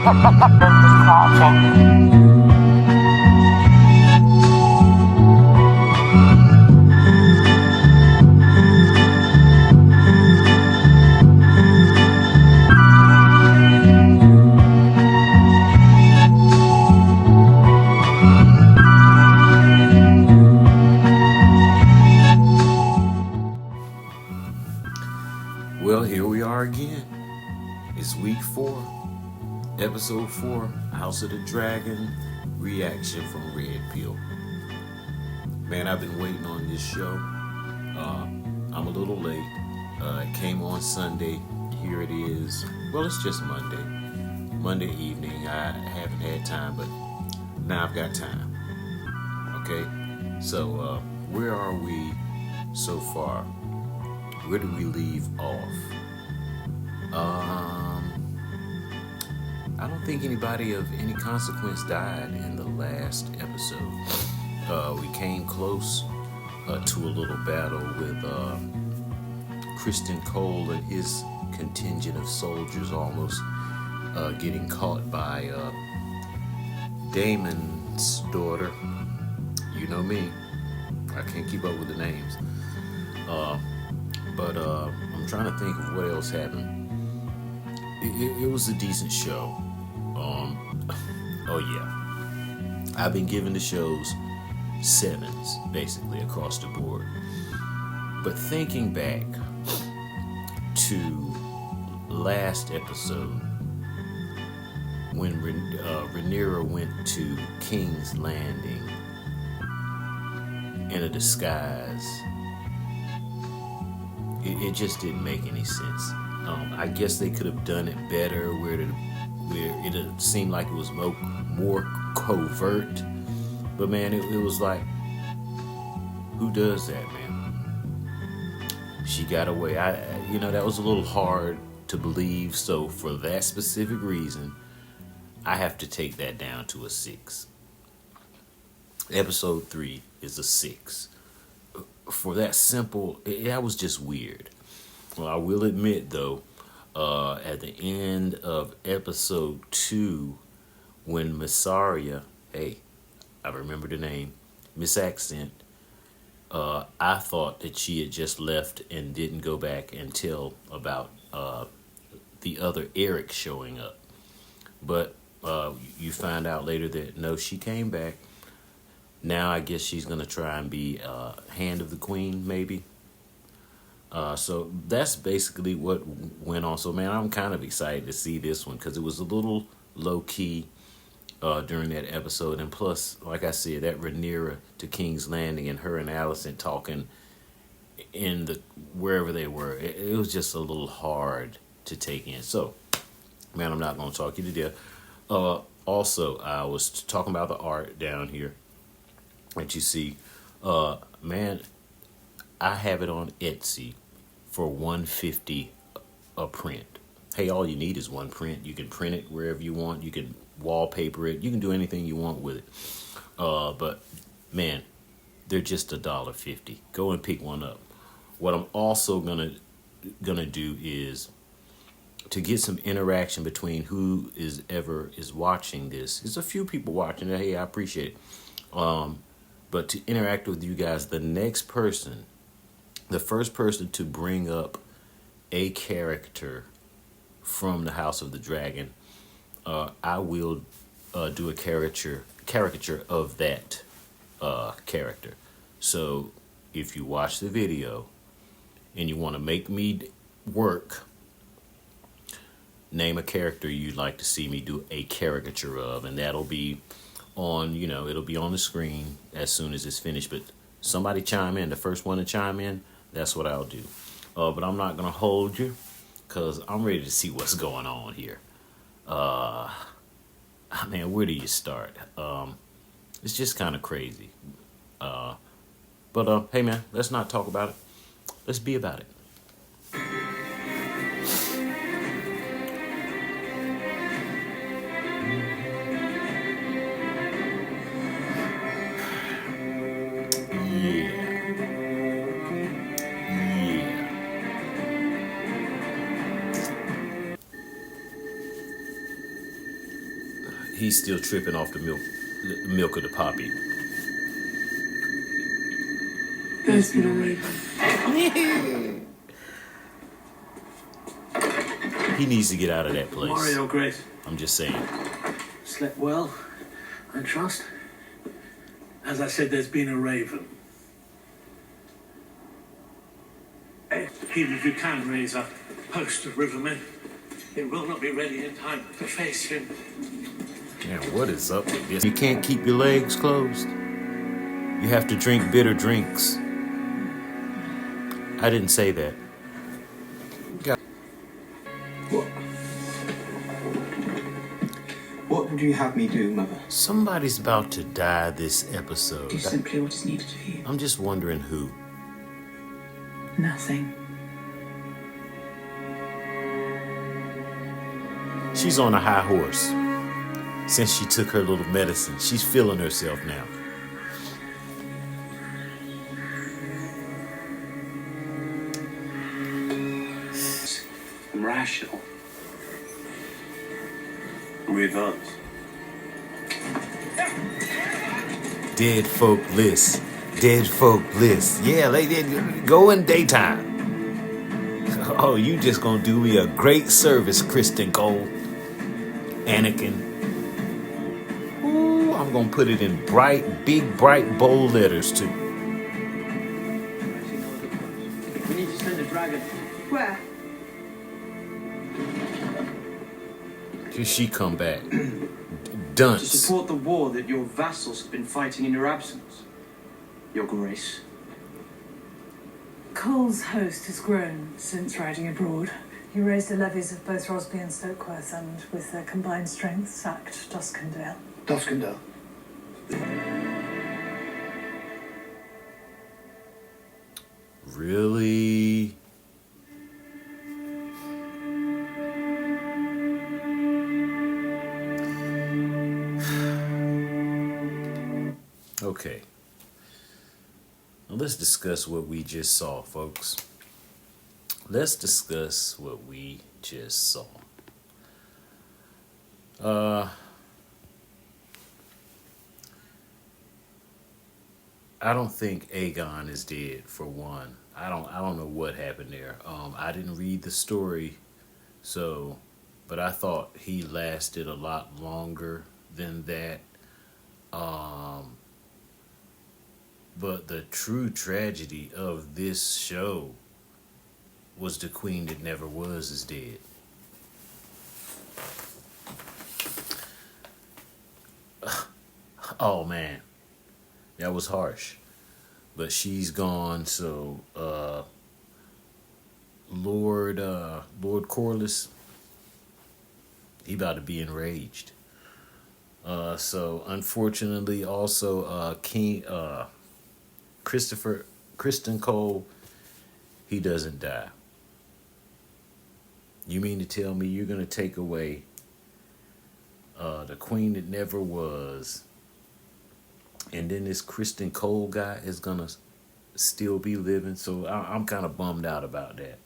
Well, here we are again. It's week 4, episode 4, House of the Dragon reaction from RedPill. Man, I've been waiting on this show. I'm a little late. It came on Sunday. Here it is. Well, it's just Monday evening. I haven't had time, but now I've got time. Okay, so where are we so far? Where did we leave off? I don't think anybody of any consequence died in the last episode. We came close to a little battle with Kristen Cole and his contingent of soldiers almost getting caught by Damon's daughter. You know me, I can't keep up with the names. But I'm trying to think of what else happened. It was a decent show. Oh yeah, I've been giving the shows 7s basically across the board. But thinking back to last episode when Rhaenyra went to King's Landing in a disguise, it just didn't make any sense. I guess they could have done it better where it seemed like it was more covert. But man, it was like, who does that, man? She got away. That was a little hard to believe. So for that specific reason, I have to take that down to a 6. Episode 3 is a 6. For that simple, that was just weird. Well, I will admit though, at the end of episode 2, when Missaria, hey, I remember the name, Miss Accent, I thought that she had just left and didn't go back and tell about the other Eric showing up. But you find out later that no, she came back. Now I guess she's going to try and be Hand of the Queen, maybe. So that's basically what went on. So, man, I'm kind of excited to see this one because it was a little low-key during that episode. And plus, like I said, that Rhaenyra to King's Landing and her and Alicent talking in wherever they were, it was just a little hard to take in. So, man, I'm not going to talk you to death. Also, I was talking about the art down here that you see. Man, I have it on Etsy for $150 a print. Hey, all you need is one print. You can print it wherever you want. You can wallpaper it. You can do anything you want with it. But man, they're just $1.50. Go and pick one up. What I'm also gonna do is to get some interaction between who is watching this. There's a few people watching it. Hey, I appreciate it. But to interact with you guys, the first person to bring up a character from the House of the Dragon, I will do a caricature of that character. So if you watch the video and you want to make me work, name a character you'd like to see me do a caricature of, and that'll be on, it'll be on the screen as soon as it's finished. But somebody chime in. The first one to chime in, that's what I'll do. But I'm not going to hold you because I'm ready to see what's going on here. Man, where do you start? It's just kind of crazy. But hey, man, let's not talk about it. Let's be about it. he's still tripping off the milk of the poppy. There's been a raven. He needs to get out of that place. Mario, Grace. I'm just saying. Slept well, I trust. As I said, there's been a raven. Even if you can raise a host of rivermen, it will not be ready in time to face him. Man, what is up with this? You can't keep your legs closed. You have to drink bitter drinks. I didn't say that. What would you have me do, Mother? Somebody's about to die this episode. Do simply what is needed for you. I'm just wondering who. Nothing. She's on a high horse. Since she took her little medicine, she's feeling herself now. I'm rational. We advance. Dead folk bliss. Dead folk bliss. Yeah, they did go in daytime. Oh, you just gonna do me a great service, Kristen Cole. Anakin. Ooh, I'm gonna put it in big, bright, bold letters too. We need to send a dragon. Where? Here she come back. To Dunce. support the war that your vassals have been fighting in your absence, Your Grace. Cole's host has grown since riding abroad. He raised the levies of both Rosby and Stokeworth and, with their combined strength, sacked Duskendale. Duskendale. Really? Okay. Now let's discuss what we just saw, folks. Let's discuss what we just saw. I don't think Aegon is dead, for one. I don't know what happened there. I didn't read the story, but I thought he lasted a lot longer than that. But the true tragedy of this show was the queen that never was is dead. Oh man, that was harsh. But she's gone, so Lord Corlys, he about to be enraged. So unfortunately, also King Kristen Cole, he doesn't die. You mean to tell me you're gonna take away the queen that never was, and then this Kristen Cole guy is gonna still be living? So I'm kind of bummed out about that.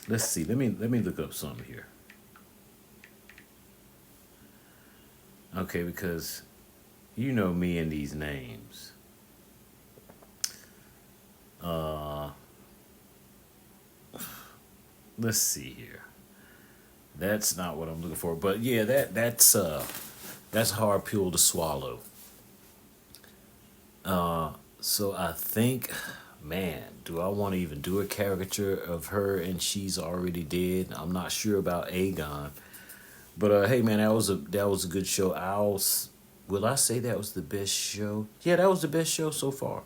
Let's see. Let me look up something here. Okay, because you know me and these names. Let's see here. That's not what I'm looking for, but yeah, that's a hard pill to swallow. So I think, man, do I want to even do a caricature of her and she's already dead? I'm not sure about Aegon, but hey, man, that was a good show. Will I say that was the best show? Yeah, that was the best show so far.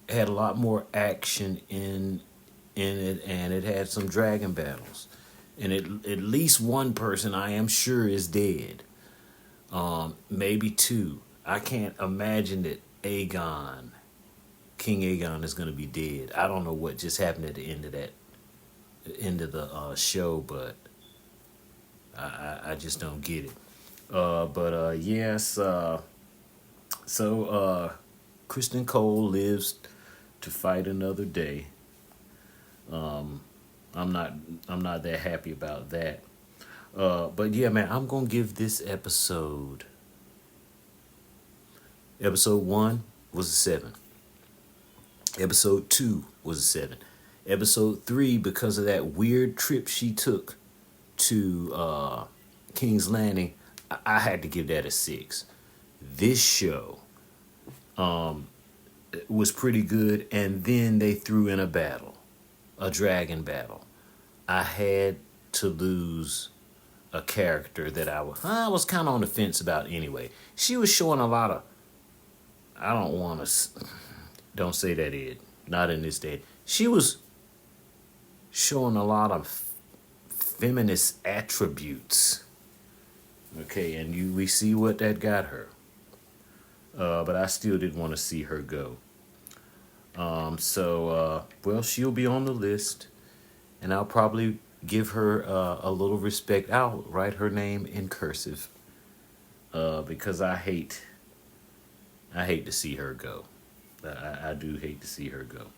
It had a lot more action in it, and it had some dragon battles. And at least one person I am sure is dead. Maybe two. I can't imagine that King Aegon is going to be dead. I don't know what just happened at the end of the show, but I just don't get it. Yes. So Kristen Cole lives to fight another day. I'm not that happy about that. But yeah, man, I'm gonna give this episode. Episode 1 was a 7. Episode 2 was a 7. Episode 3, because of that weird trip she took to King's Landing, I had to give that a 6. This show was pretty good, and then they threw in a dragon battle. I had to lose a character that I was kind of on the fence about anyway. She was showing a lot of, don't say that, Ed, not in this day. She was showing a lot of feminist attributes. Okay, and we see what that got her. But I still didn't want to see her go. Well, she'll be on the list, and I'll probably give her a little respect. I'll write her name in cursive, because I hate to see her go. I do hate to see her go.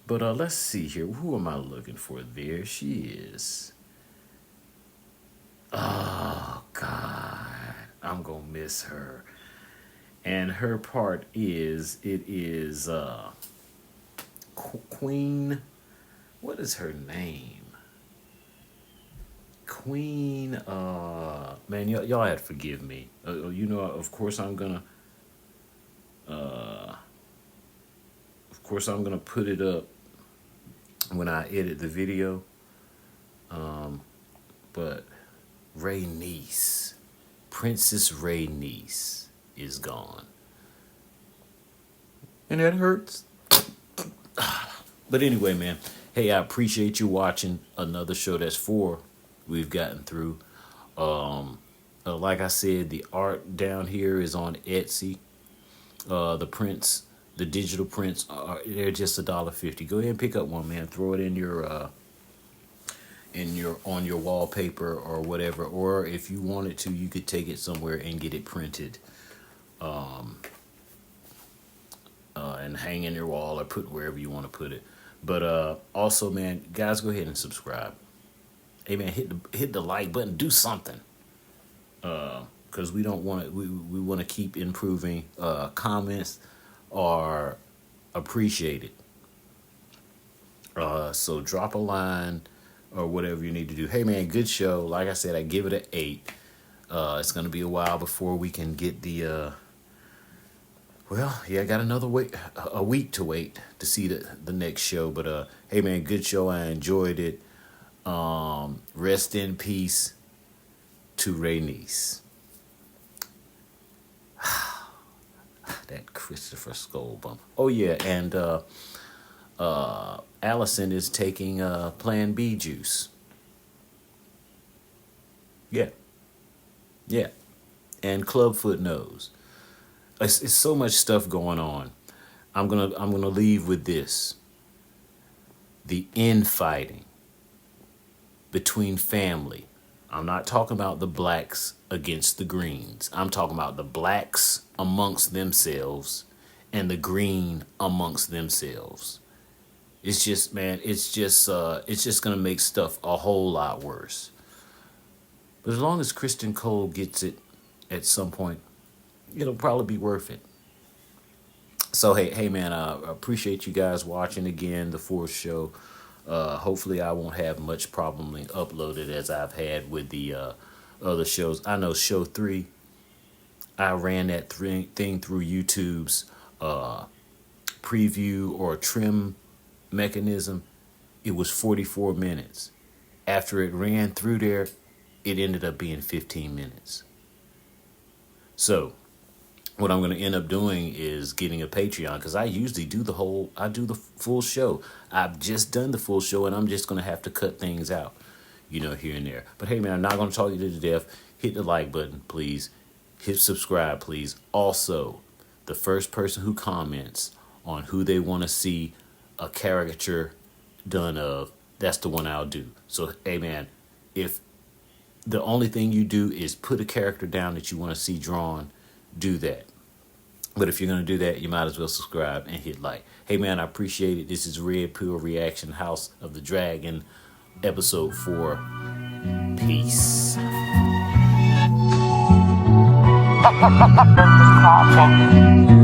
But let's see here. Who am I looking for? There she is. Oh, God. I'm going to miss her. And her part is Queen. What is her name? Queen. Man, y'all had to forgive me. Of course I'm gonna put it up when I edit the video. But Rhaenys, Princess Rhaenys, is gone, and that hurts. But anyway, man, hey, I appreciate you watching another show. That's 4 we've gotten through. Like I said, the art down here is on Etsy. The prints, the digital prints, they're just $1.50. Go ahead and pick up one, man. Throw it in your on your wallpaper or whatever. Or if you wanted to, you could take it somewhere and get it printed, and hang in your wall or put wherever you want to put it. But also, man, guys, go ahead and subscribe. Hey, man, hit the like button. Do something. Because we don't want to. We want to keep improving. Comments are appreciated. So drop a line or whatever you need to do. Hey, man, good show. Like I said, I give it an 8. It's gonna be a while before we can get the. I got a week to wait to see the next show. But hey, man, good show. I enjoyed it. Rest in peace to Rhaenys. That Christopher Skull bump. Oh yeah, and Allison is taking Plan B juice. Yeah, and Clubfoot knows. It's so much stuff going on. I'm gonna leave with this. The infighting between family. I'm not talking about the blacks against the greens. I'm talking about the blacks amongst themselves and the green amongst themselves. It's just, man, it's just gonna make stuff a whole lot worse. But as long as Kristen Cole gets it at some point, it'll probably be worth it. So hey man, I appreciate you guys watching again, the 4th show. Hopefully I won't have much problem uploaded as I've had with the other shows. I know show 3, I ran that thing through YouTube's preview or trim mechanism. It was 44 minutes. After it ran through there, it ended up being 15 minutes. So what I'm going to end up doing is getting a Patreon, because I usually do the full show. I've just done the full show, and I'm just going to have to cut things out, here and there. But hey, man, I'm not going to talk you to death. Hit the like button, please. Hit subscribe, please. Also, the first person who comments on who they want to see a caricature done of, that's the one I'll do. So, hey, man, if the only thing you do is put a character down that you want to see drawn, do that. But if you're going to do that, you might as well subscribe and hit like. Hey, man, I appreciate it. This is RedPill Reaction House of the Dragon, episode 4. Peace. Project.